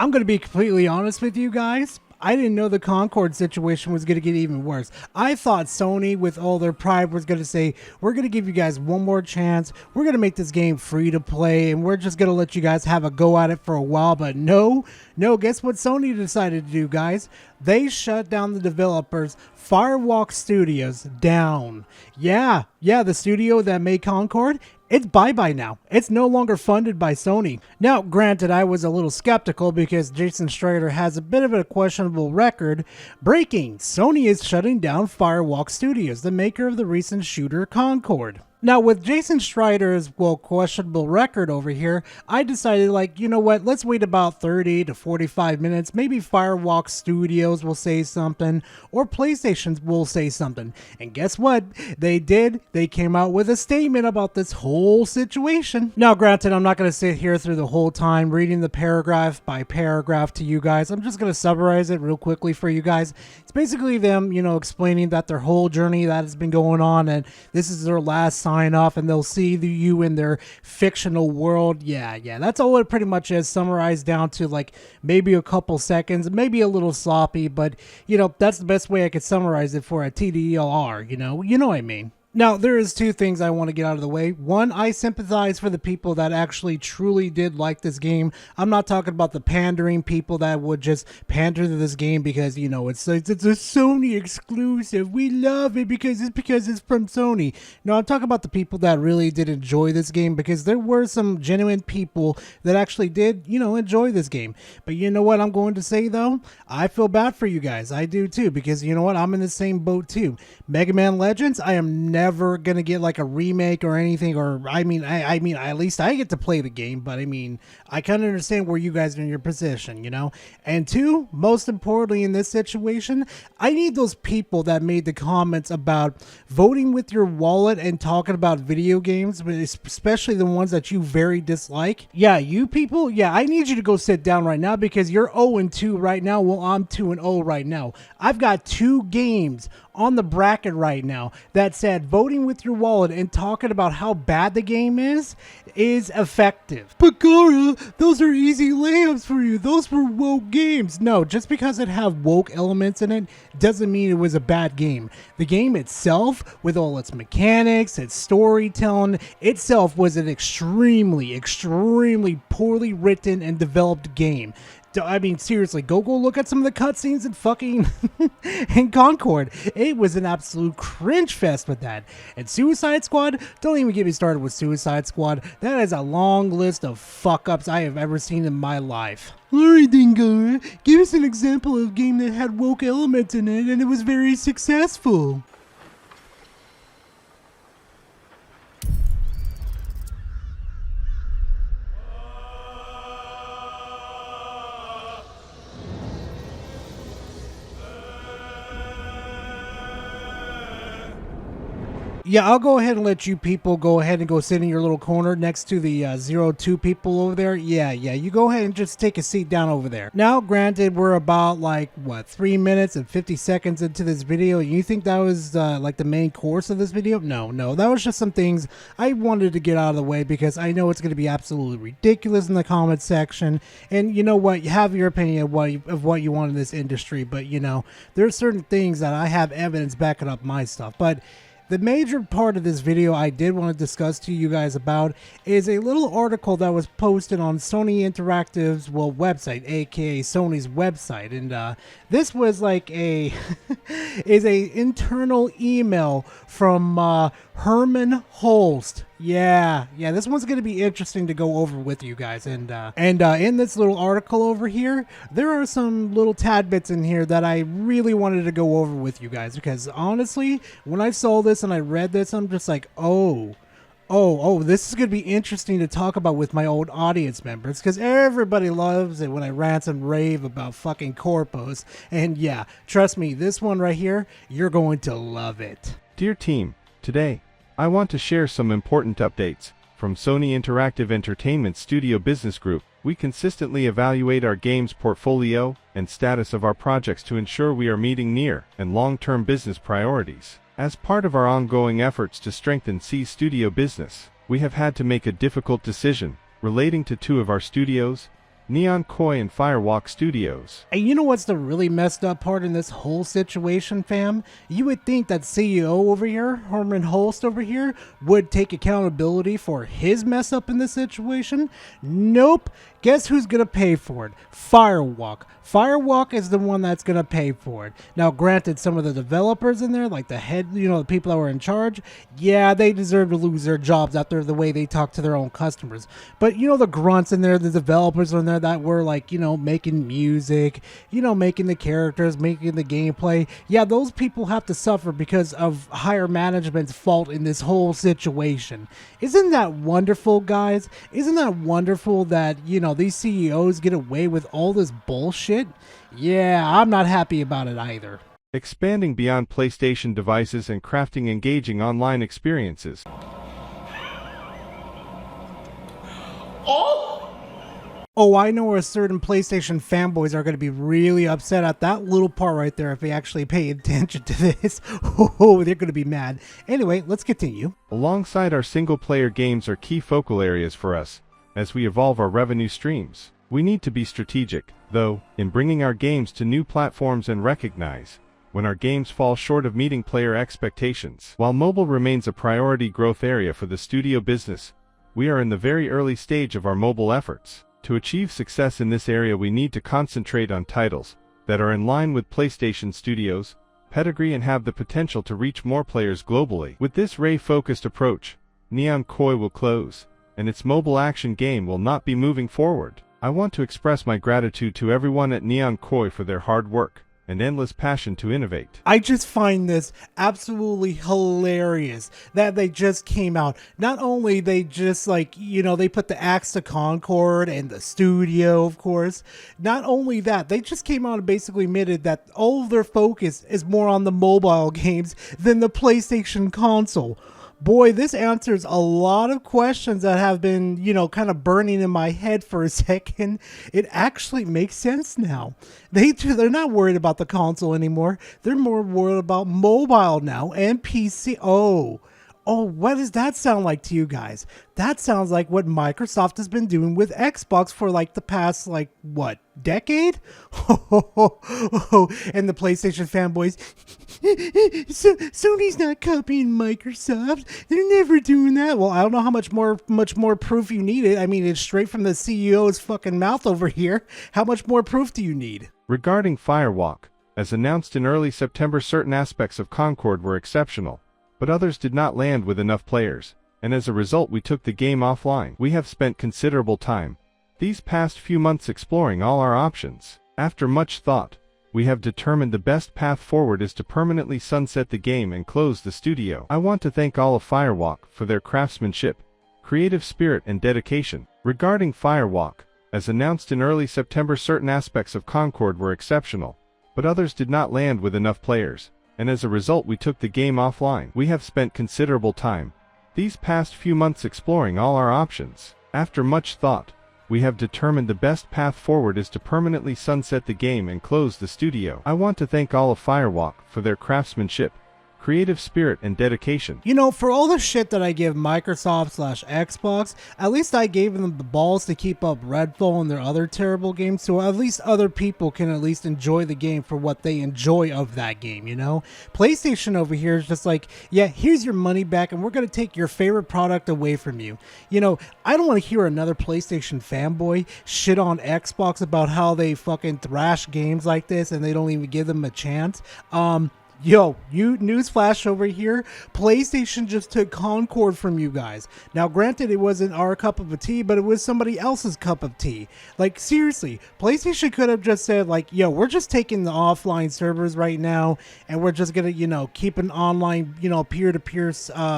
I'm going to be completely honest with you guys. I didn't know the Concord situation was going to get even worse. I thought Sony, with all their pride, was going to say, we're going to give you guys one more chance. We're going to make this game free to play, and we're just going to let you guys have a go at it for a while. But no, guess what Sony decided to do, guys? They shut down the developers, Firewalk Studios, down. Yeah, the studio that made Concord. It's bye-bye now. It's no longer funded by Sony. Now, granted, I was a little skeptical because Jason Schreier has a bit of a questionable record. Breaking: Sony is shutting down Firewalk Studios, the maker of the recent shooter Concord. Now, with Jason Schreier's, questionable record over here, I decided, you know what, let's wait about 30 to 45 minutes. Maybe Firewalk Studios will say something, or PlayStation will say something. And guess what? They did. They came out with a statement about this whole situation. Now, granted, I'm not going to sit here through the whole time reading the paragraph by paragraph to you guys. I'm just going to summarize it real quickly for you guys. It's basically them, explaining that their whole journey that has been going on, and this is their last sign off, and they'll see you in their fictional world. Yeah, that's all it pretty much is, summarized down to maybe a couple seconds, maybe a little sloppy, but that's the best way I could summarize it for a TDLR. You know what I mean. Now, there is two things I want to get out of the way. One, I sympathize for the people that actually truly did like this game. I'm not talking about the pandering people that would just pander to this game because, it's a Sony exclusive. We love it because it's from Sony. No, I'm talking about the people that really did enjoy this game, because there were some genuine people that actually did, enjoy this game. But you know what I'm going to say, though? I feel bad for you guys. I do, too, because you know what? I'm in the same boat, too. Mega Man Legends, I am never gonna get a remake or anything, or I mean at least I get to play the game, but I kind of understand where you guys are in your position, And two, most importantly in this situation, I need those people that made the comments about voting with your wallet and talking about video games, but especially the ones that you very dislike. Yeah, you people, I need you to go sit down right now, because you're 0-2 right now. Well, I'm 2-0 right now. I've got 2 games on the bracket right now that said voting with your wallet and talking about how bad the game is effective. Pagara, those are easy layups for you. Those were woke games. No, just because it have woke elements in it doesn't mean it was a bad game. The game itself, with all its mechanics, its storytelling itself, was an extremely poorly written and developed game. Seriously, go look at some of the cutscenes in fucking in Concord. It was an absolute cringe fest with that. And Suicide Squad, don't even get me started with Suicide Squad. That is a long list of fuck-ups I have ever seen in my life. Alright then, Gara, give us an example of a game that had woke elements in it and it was very successful. Yeah, I'll go ahead and let you people go ahead and go sit in your little corner next to the 0-2 people over there. Yeah, you go ahead and just take a seat down over there. Now, granted, we're about 3 minutes and 50 seconds into this video. You think that was the main course of this video? No, that was just some things I wanted to get out of the way, because I know it's going to be absolutely ridiculous in the comment section. And you know what? You have your opinion of what you want in this industry, but there's certain things that I have evidence backing up my stuff. But the major part of this video I did want to discuss to you guys about is a little article that was posted on Sony Interactive's website, aka Sony's website, and this was a internal email from Herman Holst. Yeah, this one's going to be interesting to go over with you guys. And in this little article over here, there are some little tad bits in here that I really wanted to go over with you guys, because honestly, when I saw this and I read this, I'm just like, oh, this is going to be interesting to talk about with my old audience members, because everybody loves it when I rant and rave about fucking corpos. And yeah, trust me, this one right here, you're going to love it. Dear team, today, I want to share some important updates. From Sony Interactive Entertainment Studio Business Group, we consistently evaluate our games portfolio and status of our projects to ensure we are meeting near and long-term business priorities. As part of our ongoing efforts to strengthen C studio business, we have had to make a difficult decision relating to 2 of our studios, Neon Koi and Firewalk Studios. And you know what's the really messed up part in this whole situation, fam? You would think that CEO over here, Herman Holst over here, would take accountability for his mess up in this situation. Nope. Guess who's going to pay for it? Firewalk. Firewalk is the one that's going to pay for it. Now, granted, some of the developers in there, like the head, the people that were in charge, yeah, they deserve to lose their jobs after the way they talk to their own customers. But, the grunts in there, the developers in there that were like, making music, making the characters, making the gameplay. Yeah, those people have to suffer because of higher management's fault in this whole situation. Isn't that wonderful, guys? Isn't that wonderful that, these CEOs get away with all this bullshit? Yeah, I'm not happy about it either. Expanding beyond PlayStation devices and crafting engaging online experiences. Oh, I know a certain PlayStation fanboys are going to be really upset at that little part right there if they actually pay attention to this. Oh, they're going to be mad. Anyway, let's continue. Alongside our single-player games are key focal areas for us. As we evolve our revenue streams, we need to be strategic, though, in bringing our games to new platforms and recognize when our games fall short of meeting player expectations. While mobile remains a priority growth area for the studio business, we are in the very early stage of our mobile efforts. To achieve success in this area, we need to concentrate on titles that are in line with PlayStation Studios' pedigree and have the potential to reach more players globally. With this Ray-focused approach, Neon Koi will close, and its mobile action game will not be moving forward. I want to express my gratitude to everyone at Neon Koi for their hard work and endless passion to innovate. I just find this absolutely hilarious that they just came out. Not only they just they put the axe to Concord and the studio, of course. Not only that, they just came out and basically admitted that all of their focus is more on the mobile games than the PlayStation console. Boy, this answers a lot of questions that have been, kind of burning in my head for a second. It actually makes sense now. They're not worried about the console anymore. They're more worried about mobile now and PC. Oh, what does that sound like to you guys? That sounds like what Microsoft has been doing with Xbox for the past, decade? And the PlayStation fanboys, Sony's not copying Microsoft. They're never doing that. Well, I don't know how much more proof you needed. I mean, it's straight from the CEO's fucking mouth over here. How much more proof do you need? Regarding Firewalk, as announced in early September, certain aspects of Concord were exceptional, but others did not land with enough players, and as a result we took the game offline. We have spent considerable time these past few months exploring all our options. After much thought, we have determined the best path forward is to permanently sunset the game and close the studio. I want to thank all of Firewalk for their craftsmanship, creative spirit and dedication. Regarding Firewalk, as announced in early September, certain aspects of Concord were exceptional, but others did not land with enough players, and as a result we took the game offline. We have spent considerable time these past few months exploring all our options. After much thought, we have determined the best path forward is to permanently sunset the game and close the studio. I want to thank all of Firewalk for their craftsmanship, creative spirit and dedication. For all the shit that I give Microsoft/Xbox, at least I gave them the balls to keep up Redfall and their other terrible games, so at least other people can at least enjoy the game for what they enjoy of that game, PlayStation over here is just yeah, here's your money back and we're going to take your favorite product away from you. I don't want to hear another PlayStation fanboy shit on Xbox about how they fucking thrash games like this and they don't even give them a chance. Yo, newsflash over here, PlayStation just took Concord from you guys. Now, granted, it wasn't our cup of tea, but it was somebody else's cup of tea. Seriously, PlayStation could have just said, yo, we're just taking the offline servers right now, and we're just gonna, keep an online, peer-to-peer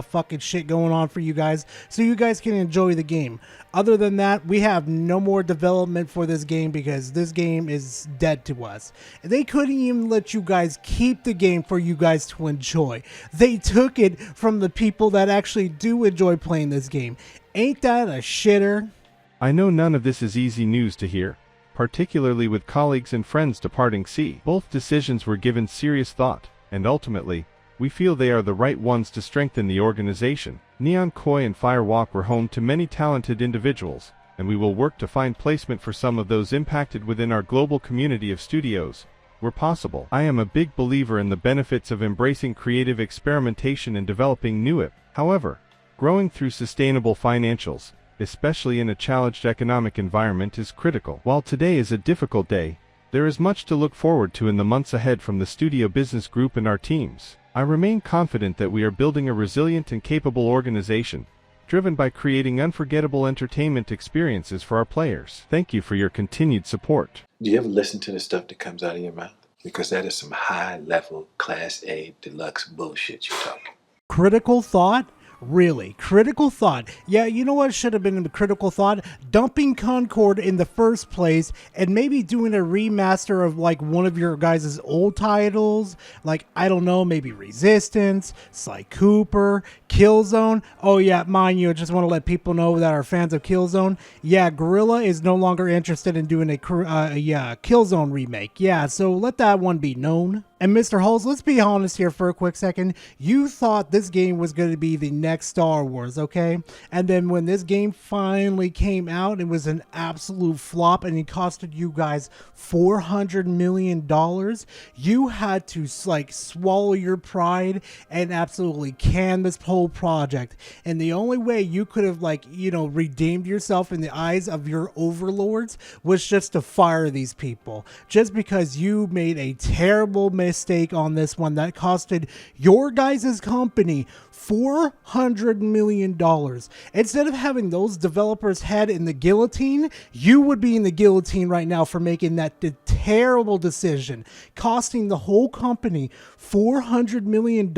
fucking shit going on for you guys, so you guys can enjoy the game. Other than that, we have no more development for this game because this game is dead to us. They couldn't even let you guys keep the game for you guys to enjoy. They took it from the people that actually do enjoy playing this game. Ain't that a shitter? I know none of this is easy news to hear, particularly with colleagues and friends departing. Both decisions were given serious thought, and ultimately, we feel they are the right ones to strengthen the organization. Neon Koi and Firewalk were home to many talented individuals, and we will work to find placement for some of those impacted within our global community of studios, where possible. I am a big believer in the benefits of embracing creative experimentation and developing new IP. However, growing through sustainable financials, especially in a challenged economic environment, is critical. While today is a difficult day, there is much to look forward to in the months ahead from the Studio Business Group and our teams. I remain confident that we are building a resilient and capable organization, driven by creating unforgettable entertainment experiences for our players. Thank you for your continued support. Do you ever listen to the stuff that comes out of your mouth? Because that is some high-level, Class A, deluxe bullshit you're talking. Critical thought? Really? Critical thought? Yeah, you know what should have been the critical thought? Dumping Concord in the first place and maybe doing a remaster of like one of your guys' old titles. Like, I don't know, maybe Resistance, Sly Cooper, Killzone. Oh yeah, mind you, I just want to let people know that are fans of Killzone. Yeah, Guerrilla is no longer interested in doing a Killzone remake. Yeah, so let that one be known. And Mr. Hulse, let's be honest here for a quick second. You thought this game was going to be the next Star Wars, okay? And then when this game finally came out, it was an absolute flop and it costed you guys $400 million. You had to like swallow your pride and absolutely can this whole project. And the only way you could have redeemed yourself in the eyes of your overlords was just to fire these people. Just because you made a terrible mistake on this one that costed your guys' company $400 million. Instead of having those developers' head in the guillotine, you would be in the guillotine right now for making that terrible decision, costing the whole company $400 million.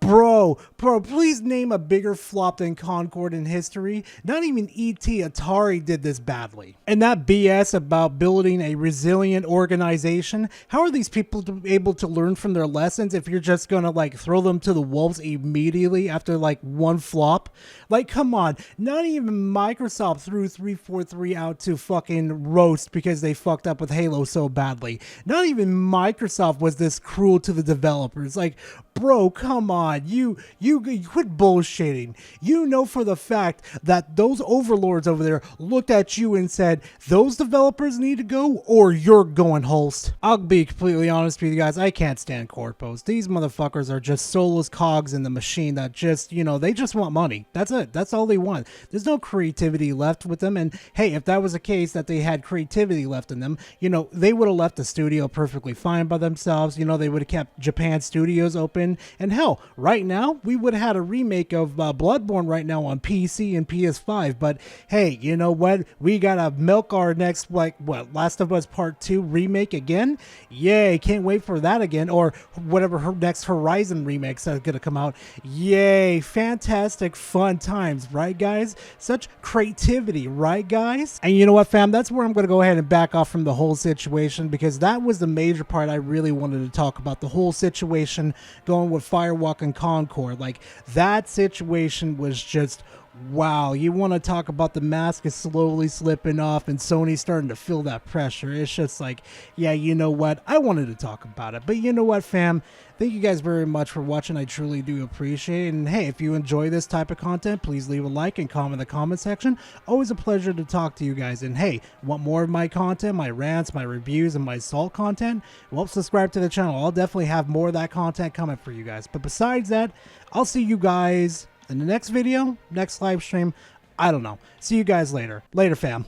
Bro, please name a bigger flop than Concord in history. Not even E.T. Atari did this badly. And that BS about building a resilient organization, how are these people able to learn from their lessons if you're just gonna like throw them to the wolves immediately after like one flop? Like, come on, not even Microsoft threw 343 out to fucking roast because they fucked up with Halo so badly. Not even Microsoft was this cruel to the developers. Like, bro, come on, you quit bullshitting. You know for the fact that those overlords over there looked at you and said, those developers need to go or you're going, Holst. I'll be completely honest with you guys, I can't stand corpos. These motherfuckers are just soulless cogs in the machine that just, they just want money. That's it. That's all they want. There's no creativity left with them. And hey, if that was the case that they had creativity left in them, they would have left the studio perfectly fine by themselves. They would have kept Japan studios open. And hell, right now, we would have had a remake of Bloodborne right now on PC and PS5. But hey, you know what? We gotta milk our next, Last of Us Part 2 remake again? Yay, can't wait for that again. Or whatever her next Horizon remake's gonna come out. Yay, fantastic, fun times, right, guys? Such creativity, right, guys? And you know what, fam? That's where I'm gonna go ahead and back off from the whole situation, because that was the major part I really wanted to talk about. The whole situation going with Firewalk and Concord. Like, that situation was just wow. You want to talk about the mask is slowly slipping off and Sony starting to feel that pressure. It's just like, yeah, you know what? I wanted to talk about it. But you know what, fam? Thank you guys very much for watching. I truly do appreciate it. And hey, if you enjoy this type of content, please leave a like and comment in the comment section. Always a pleasure to talk to you guys. And hey, want more of my content, my rants, my reviews, and my Salt content? Well, subscribe to the channel. I'll definitely have more of that content coming for you guys. But besides that, I'll see you guys in the next video, next live stream. I don't know. See you guys later. Later, fam.